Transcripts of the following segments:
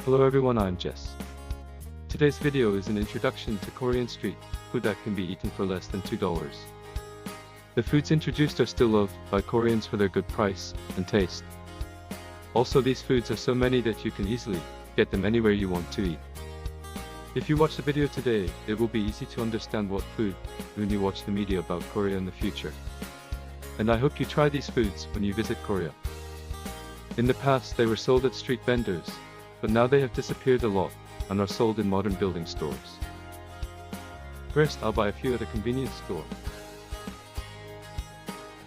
Hello everyone, I'm Jess. Today's video is an introduction to Korean street food that can be eaten for less than $2. The foods introduced are still loved by Koreans for their good price and taste. Also, these foods are so many that you can easily get them anywhere you want to eat. If you watch the video today, it will be easy to understand what food when you watch the media about Korea in the future. And I hope you try these foods when you visit Korea. In the past, they were sold at street vendors, but now they have disappeared a lot and are sold in modern building stores. First, I'll buy a few at a convenience store.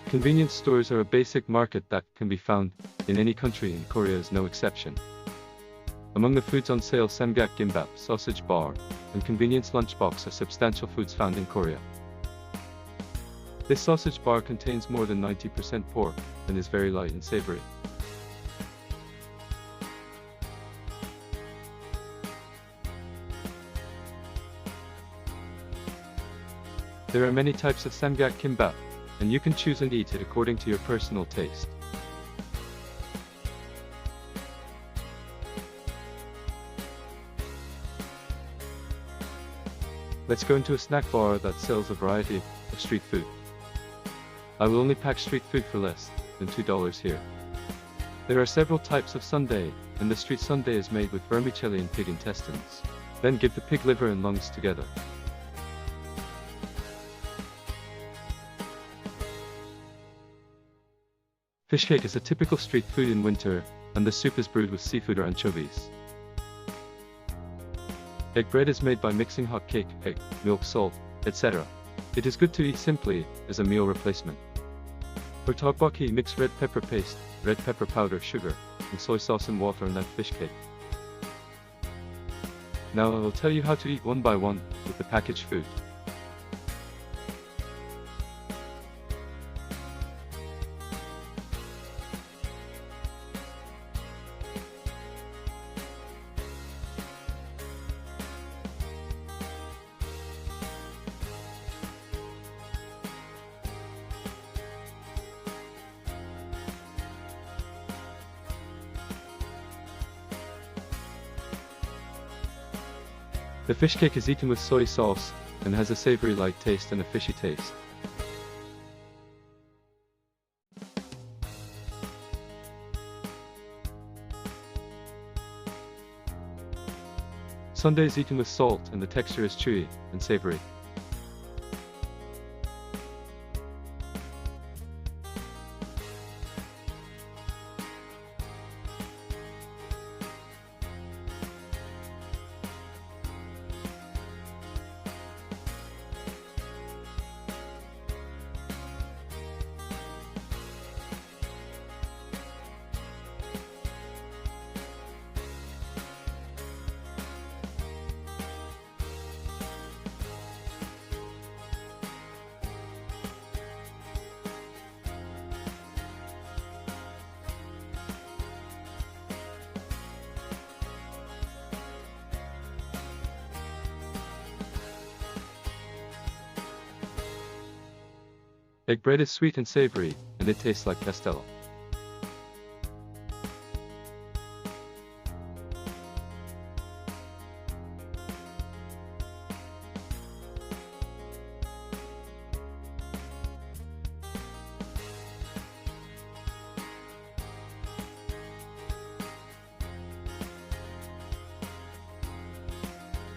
Convenience stores are a basic market that can be found in any country, and Korea is no exception. Among the foods on sale, samgak gimbap, sausage bar, and convenience lunchbox are substantial foods found in Korea. This sausage bar contains more than 90% pork and is very light and savory. There are many types of samgak kimbap, and you can choose and eat it according to your personal taste. Let's go into a snack bar that sells a variety of street food. I will only pack street food for less than $2 here. There are several types of sundae, and the street sundae is made with vermicelli and pig intestines. Then give the pig liver and lungs together. Fish cake is a typical street food in winter, and the soup is brewed with seafood or anchovies. Egg bread is made by mixing hot cake, egg, milk, salt, etc. It is good to eat simply as a meal replacement. For tteokbokki, mix red pepper paste, red pepper powder, sugar, and soy sauce and water on that fish cake. Now I will tell you how to eat one by one with the packaged food. The fish cake is eaten with soy sauce and has a savory light taste and a fishy taste. Sundae is eaten with salt and the texture is chewy and savory. Egg bread is sweet and savory, and it tastes like pastella.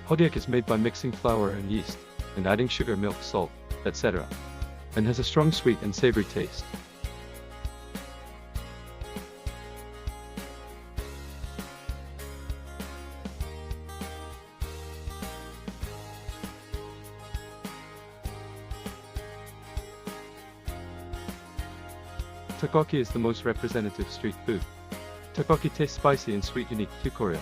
Hodiak is made by mixing flour and yeast, and adding sugar, milk, salt, etc., and has a strong sweet and savory taste. Tteokbokki is the most representative street food. Tteokbokki tastes spicy and sweet, unique to Korea.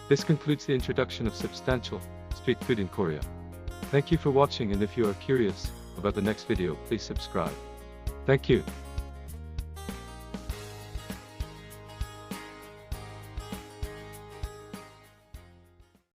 This concludes the introduction of substantial street food in Korea. Thank you for watching, and if you are curious about the next video, please subscribe. Thank you.